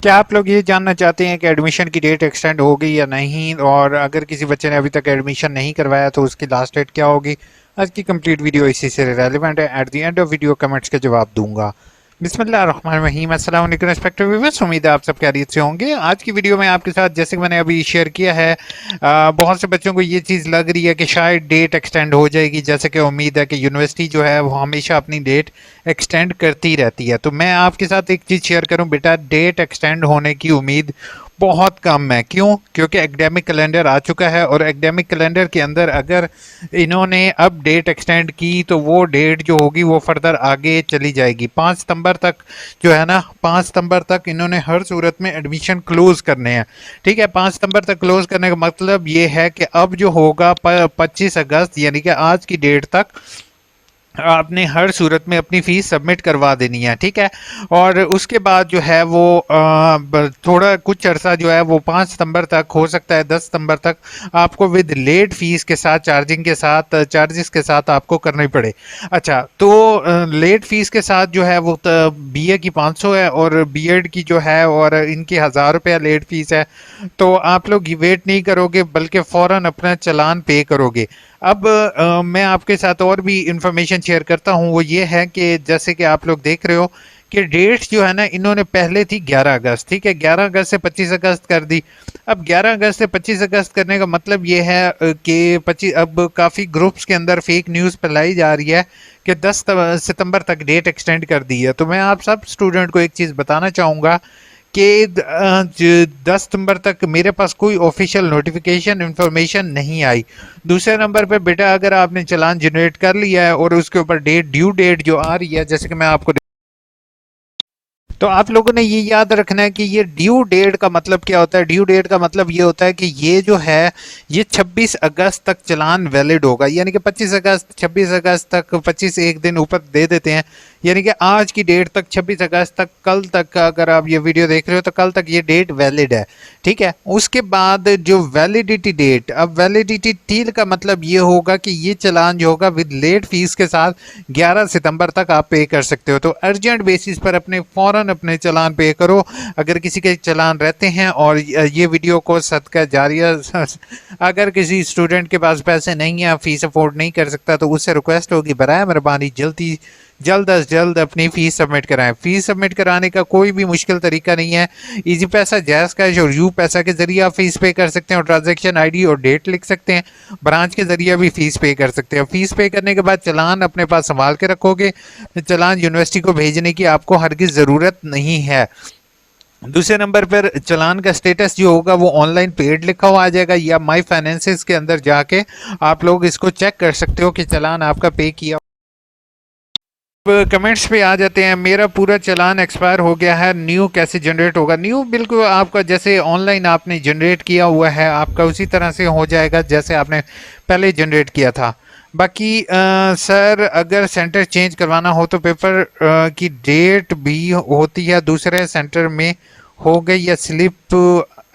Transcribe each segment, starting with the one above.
क्या आप लोग ये जानना चाहते हैं कि एडमिशन की डेट एक्सटेंड होगी या नहीं, और अगर किसी बच्चे ने अभी तक एडमिशन नहीं करवाया तो उसकी लास्ट डेट क्या होगी? आज की कंप्लीट वीडियो इसी से रेलेवेंट है। At the end of video comments के जवाब दूंगा। बिस्मिल्लाहिर्रहमानिर्रहीम, अस्सलाम वालेकुम रिस्पेक्टिव व्यूअर्स, उम्मीद है आप सब खैरियत से होंगे। आज की वीडियो में आपके साथ, जैसे कि मैंने अभी शेयर किया है, बहुत से बच्चों को ये चीज़ लग रही है कि शायद डेट एक्सटेंड हो जाएगी। जैसे कि उम्मीद है कि यूनिवर्सिटी जो है वो हमेशा अपनी डेट एक्सटेंड करती रहती है। तो मैं आपके साथ एक चीज़ शेयर करूं, बेटा डेट एक्सटेंड होने की उम्मीद बहुत कम है। क्यों? क्योंकि एकेडमिक कैलेंडर आ चुका है, और एकेडमिक कैलेंडर के अंदर अगर इन्होंने अब डेट एक्सटेंड की तो वो डेट जो होगी वो फर्दर आगे चली जाएगी। 5 सितंबर तक जो है ना, 5 सितंबर तक इन्होंने हर सूरत में एडमिशन क्लोज करने हैं। ठीक है, 5 सितंबर तक क्लोज करने का मतलब ये है कि अब जो होगा 25 अगस्त यानी कि आज की डेट तक आपने हर सूरत में अपनी फीस सबमिट करवा देनी है। ठीक है, और उसके बाद जो है वो थोड़ा कुछ अरसा जो है वो 5 सितंबर तक, हो सकता है 10 सितंबर तक, आपको विद लेट फीस के साथ, चार्जिंग के साथ, चार्जेस के साथ आपको करनी पड़े। अच्छा, तो लेट फीस के साथ जो है वो बीए की 500 है, और बीएड की जो है और इनकी 1000 रुपया लेट फीस है। तो आप लोग वेट नहीं करोगे बल्कि फ़ौरन अपना चालान पे करोगे। अब मैं आपके साथ और भी इंफॉर्मेशन शेयर करता हूँ। वो ये है कि जैसे कि आप लोग देख रहे हो कि डेट्स जो है ना, इन्होंने पहले थी 11 अगस्त। ठीक है, 11 अगस्त से 25 अगस्त कर दी। अब 11 अगस्त से 25 अगस्त करने का मतलब ये है कि 25, अब काफ़ी ग्रुप्स के अंदर फेक न्यूज़ फैलाई जा रही है कि 10 सितंबर तक डेट एक्सटेंड कर दी है। तो मैं आप सब स्टूडेंट को एक चीज़ बताना चाहूँगा कि 10 सितंबर तक मेरे पास कोई ऑफिशियल नोटिफिकेशन इंफॉर्मेशन नहीं आई। दूसरे नंबर पे बेटा, अगर आपने चालान जनरेट कर लिया है और उसके ऊपर डेट, ड्यू डेट जो आ रही है, जैसे कि मैं आपको, तो आप लोगों ने ये याद रखना है कि ये ड्यू डेट का मतलब क्या होता है। ड्यू डेट का मतलब ये होता है कि ये जो है ये 26 अगस्त तक चालान वैलिड होगा। यानी कि 25 अगस्त, 26 अगस्त तक, 25 एक दिन ऊपर दे देते हैं। यानी कि आज की डेट तक, 26 अगस्त तक, कल तक का अगर आप ये वीडियो देख रहे हो तो कल तक ये डेट वैलिड है। ठीक है, उसके बाद जो वैलिडिटी डेट, अब वैलिडिटी टील का मतलब ये होगा कि ये चालान जो होगा विद लेट फीस के साथ 11 सितंबर तक आप पे कर सकते हो। तो अर्जेंट बेसिस पर अपने फ़ौरन अपने चालान पे करो। अगर किसी के चालान रहते हैं, और ये वीडियो को सदका जारिया, अगर किसी स्टूडेंट के पास पैसे नहीं है, फीस अफोर्ड नहीं कर सकता, तो उससे रिक्वेस्ट होगी बराए मेहरबानी जल्द अज जल्द अपनी फीस सबमिट कराएं। फीस सबमिट कराने का कोई भी मुश्किल तरीका नहीं है। इजी पैसा, जैस कैश और यू पैसा के जरिए आप फीस पे कर सकते हैं, और ट्रांजैक्शन आईडी और डेट लिख सकते हैं। ब्रांच के जरिए भी फीस पे कर सकते हैं। फीस पे करने के बाद चालान अपने पास संभाल के रखोगे। चालान यूनिवर्सिटी को भेजने की आपको हरगिज ज़रूरत नहीं है। दूसरे नंबर पर चालान का स्टेटस जो होगा वो ऑनलाइन पेड लिखा हुआ आ जाएगा, या माई फाइनेंसेस के अंदर जाके आप लोग इसको चेक कर सकते हो कि चालान आपका पे किया। कमेंट्स पे आ जाते हैं, मेरा पूरा चालान एक्सपायर हो गया है, न्यू कैसे जनरेट होगा? न्यू बिल्कुल आपका जैसे ऑनलाइन आपने जनरेट किया हुआ है, आपका उसी तरह से हो जाएगा जैसे आपने पहले जनरेट किया था। बाकी सर, अगर सेंटर चेंज करवाना हो तो पेपर की डेट भी होती है दूसरे सेंटर में हो गई, या स्लिप?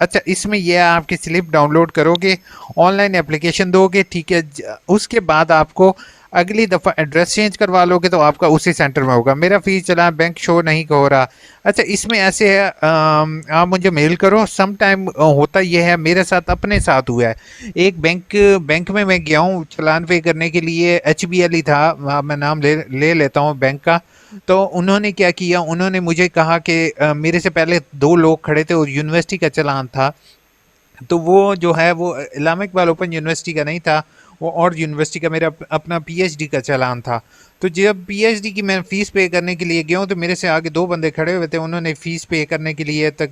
अच्छा, इसमें यह आपकी स्लिप डाउनलोड करोगे, ऑनलाइन एप्लीकेशन दोगे। ठीक है, उसके बाद आपको अगली दफ़ा एड्रेस चेंज करवा लोगे तो आपका उसी सेंटर में होगा। मेरा फीस चला बैंक शो नहीं हो रहा। अच्छा, इसमें ऐसे है, आप मुझे मेल करो। सम टाइम होता यह है, मेरे साथ अपने साथ हुआ है। एक बैंक में मैं गया हूँ चालान पे करने के लिए, HBL ही था, मैं नाम ले लेता हूँ बैंक का। तो उन्होंने क्या किया, उन्होंने मुझे कहा कि मेरे से पहले दो लोग खड़े थे और यूनिवर्सिटी का चालान था। तो वो जो है वो इस्लामिक वाल ओपन यूनिवर्सिटी का नहीं था, वो और यूनिवर्सिटी का, मेरा अपना पीएचडी का चालान था। तो जब पीएचडी की मैं फ़ीस पे करने के लिए गया हूँ तो मेरे से आगे दो बंदे खड़े हुए थे, उन्होंने फ़ीस पे करने के लिए तक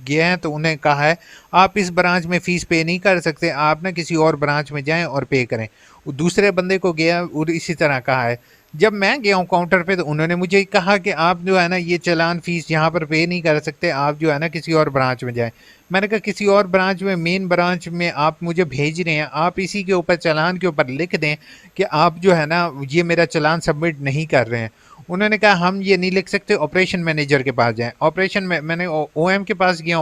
गए हैं। तो उन्हें कहा है आप इस ब्रांच में फ़ीस पे नहीं कर सकते, आप ना किसी और ब्रांच में जाएं और पे करें। दूसरे बंदे को गया और इसी तरह कहा है। जब मैं गया हूँ काउंटर पे तो उन्होंने मुझे कहा कि आप जो है ना ये चालान फ़ीस यहाँ पर पे नहीं कर सकते, आप जो है ना किसी और ब्रांच में जाएं। मैंने कहा किसी और ब्रांच में, मेन ब्रांच में आप मुझे भेज रहे हैं, आप इसी के ऊपर, चालान के ऊपर लिख दें कि आप जो है ना ये मेरा चालान सबमिट नहीं कर रहे हैं। उन्होंने कहा हम ये नहीं लिख सकते, ऑपरेशन मैनेजर के पास जाएं। ऑपरेशन में मैंने ओएम के पास गया,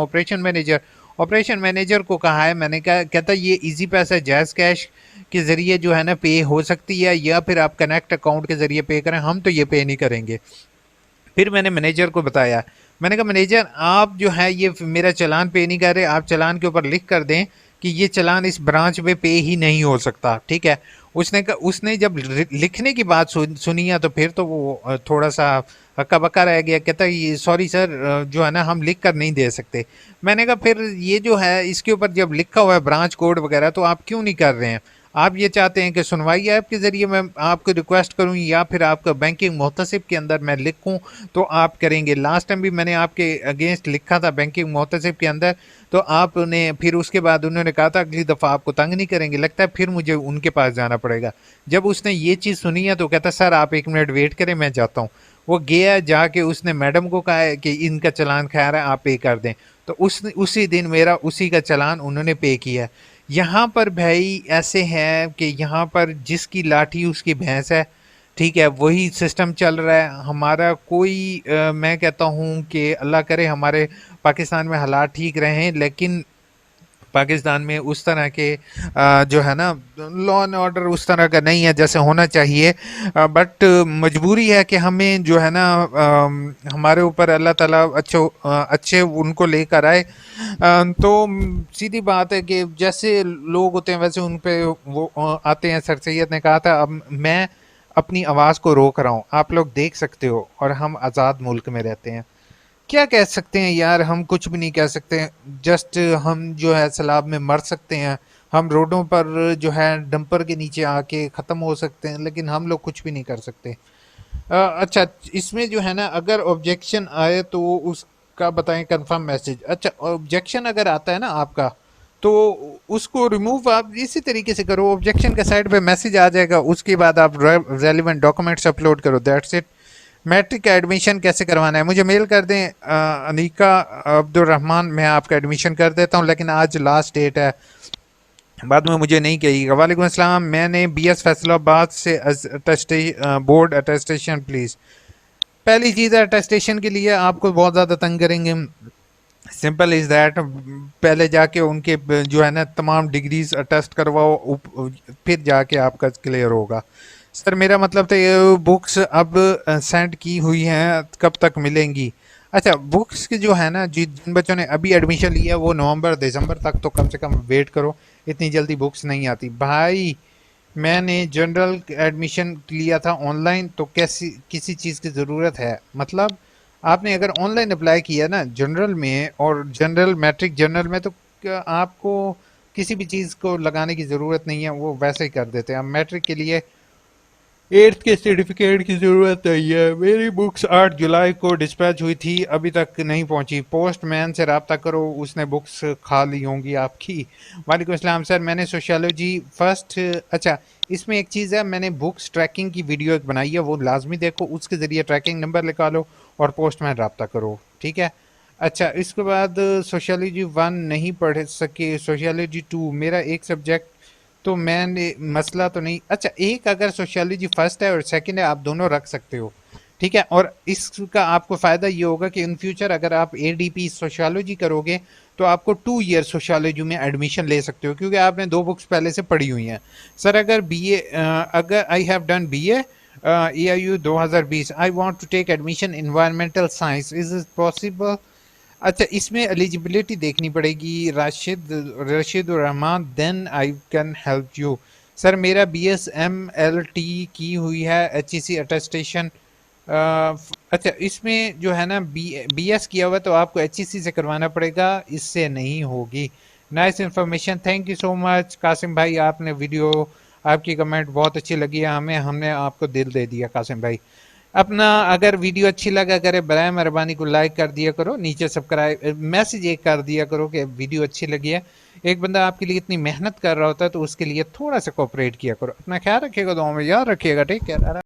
ऑपरेशन मैनेजर को कहा है, मैंने कहा, कहता ये इजी पैसा, जैज़ कैश के ज़रिए जो है ना पे हो सकती है, या फिर आप कनेक्ट अकाउंट के ज़रिए पे करें, हम तो ये पे नहीं करेंगे। फिर मैंने मैनेजर को बताया, मैंने कहा मैनेजर आप जो है ये मेरा चालान पे नहीं कर रहे, आप चालान के ऊपर लिख कर दें कि ये चालान इस ब्रांच में पे ही नहीं हो सकता, ठीक है। उसने जब लिखने की बात सुनी है तो फिर तो वो थोड़ा सा हक्का बक्का रह गया, कहता ये सॉरी सर जो है ना हम लिख कर नहीं दे सकते। मैंने कहा फिर ये जो है इसके ऊपर जब लिखा हुआ है ब्रांच कोड वगैरह तो आप क्यों नहीं कर रहे हैं? आप ये चाहते हैं कि सुनवाई ऐप के ज़रिए मैं आपको रिक्वेस्ट करूं या फिर आपका बैंकिंग मोहतसिब के अंदर मैं लिखूं तो आप करेंगे? लास्ट टाइम भी मैंने आपके अगेंस्ट लिखा था बैंकिंग मोहतसिब के अंदर, तो आपने फिर उसके बाद उन्होंने कहा था अगली दफ़ा आपको तंग नहीं करेंगे, लगता है फिर मुझे उनके पास जाना पड़ेगा। जब उसने ये चीज़ सुनी है तो कहता सर आप 1 मिनट वेट करें मैं जाता हूँ। वो गया, जाके उसने मैडम को कहा है कि इनका चालान खैर है आप पे कर दें, तो उसी दिन मेरा उसी का चालान उन्होंने पे किया। यहाँ पर भाई ऐसे है कि यहाँ पर जिसकी लाठी उसकी भैंस है, ठीक है, वही सिस्टम चल रहा है हमारा। कोई मैं कहता हूँ कि अल्लाह करे हमारे पाकिस्तान में हालात ठीक रहें, लेकिन पाकिस्तान में उस तरह के जो है ना लॉ एंड ऑर्डर उस तरह का नहीं है जैसे होना चाहिए। बट मजबूरी है कि हमें जो है ना हमारे ऊपर अल्लाह ताला अच्छे उनको लेकर आए। तो सीधी बात है कि जैसे लोग होते हैं वैसे उन पे वो आते हैं। सर सैयद ने कहा था अब मैं अपनी आवाज़ को रोक रहा हूँ, आप लोग देख सकते हो, और हम आज़ाद मुल्क में रहते हैं। क्या कह सकते हैं यार, हम कुछ भी नहीं कह सकते। जस्ट हम जो है सैलाब में मर सकते हैं, हम रोडों पर जो है डंपर के नीचे आके ख़त्म हो सकते हैं, लेकिन हम लोग कुछ भी नहीं कर सकते। अच्छा, इसमें जो है ना अगर ऑब्जेक्शन आए तो उसका बताएं कंफर्म मैसेज। अच्छा, ऑब्जेक्शन अगर आता है ना आपका तो उसको रिमूव आप इसी तरीके से करो, ऑब्जेक्शन के साइड पे मैसेज आ जाएगा, उसके बाद आप रेलिवेंट डॉक्यूमेंट्स अपलोड करो, दैट्स इट। मैट्रिक का एडमिशन कैसे करवाना है मुझे मेल कर दें, अनीका अब्दुलरहमान, मैं आपका एडमिशन कर देता हूँ, लेकिन आज लास्ट डेट है, बाद में मुझे नहीं कहिएगा। वालेकुम अस्सलाम, मैंने BS फैसलाबाद से बोर्ड अटेस्टेशन प्लीज़। पहली चीज़ है अटेस्टेशन के लिए आपको बहुत ज़्यादा तंग करेंगे, सिंपल इज़ दैट। पहले जाके उनके जो है ना तमाम डिग्रीज अटेस्ट करवाओ, फिर जाके आपका क्लियर होगा। सर मेरा मतलब तो ये बुक्स अब सेंड की हुई हैं, कब तक मिलेंगी? अच्छा, बुक्स की जो है ना जिन बच्चों ने अभी एडमिशन लिया वो नवंबर दिसंबर तक तो कम से कम वेट करो, इतनी जल्दी बुक्स नहीं आती भाई। मैंने जनरल एडमिशन लिया था ऑनलाइन, तो कैसी किसी चीज़ की ज़रूरत है? मतलब आपने अगर ऑनलाइन अप्लाई किया ना जनरल में, और जनरल मैट्रिक जनरल में, तो आपको किसी भी चीज़ को लगाने की ज़रूरत नहीं है, वो वैसे ही कर देते हैं। अब मैट्रिक के लिए 8th के सर्टिफिकेट की ज़रूरत नहीं है। मेरी बुक्स 8 जुलाई को डिस्पैच हुई थी, अभी तक नहीं पहुंची। पोस्टमैन से रब्ता करो, उसने बुक्स खा ली होंगी आपकी। वालेकुम अस्सलाम सर, मैंने सोशियोलॉजी फर्स्ट। अच्छा, इसमें एक चीज़ है, मैंने बुक्स ट्रैकिंग की वीडियो एक बनाई है, वो लाजमी देखो, उसके ज़रिए ट्रैकिंग नंबर निकालो और पोस्टमैन रब्ता करो, ठीक है। अच्छा, इसके बाद सोशियोलॉजी 1 नहीं पढ़ सके, सोशियोलॉजी 2 मेरा एक सब्जेक्ट, तो मैंने मसला तो नहीं। अच्छा, एक अगर सोशियोलॉजी फर्स्ट है और सेकंड है, आप दोनों रख सकते हो, ठीक है। और इसका आपको फ़ायदा ये होगा कि इन फ्यूचर अगर आप ADP सोशियोलॉजी करोगे तो आपको 2 ईयर सोशियोलॉजी में एडमिशन ले सकते हो, क्योंकि आपने 2 बुक्स पहले से पढ़ी हुई हैं। सर अगर अगर I have done BA AIU 2020, I want to take admission environmental science, is it possible? अच्छा, इसमें एलिजिबिलिटी देखनी पड़ेगी, Rashid Rahman, then I can help you. Sir मेरा BS MLT की हुई है, HEC अटेस्टेशन। अच्छा, इसमें जो है ना BS किया हुआ तो आपको HEC से करवाना पड़ेगा, इससे नहीं होगी। Nice information, thank you so much Qasim भाई, आपने वीडियो, आपकी कमेंट बहुत अच्छी लगी है हमें, हमने आपको दिल दे दिया कासिम भाई। अपना अगर वीडियो अच्छी लगा करे बराए मेहरबानी को लाइक कर दिया करो, नीचे सब्सक्राइब मैसेज एक कर दिया करो कि वीडियो अच्छी लगी है। एक बंदा आपके लिए इतनी मेहनत कर रहा होता है तो उसके लिए थोड़ा सा कोऑपरेट किया करो। अपना ख्याल रखिएगा, दुआ में याद रखिएगा, ठीक है।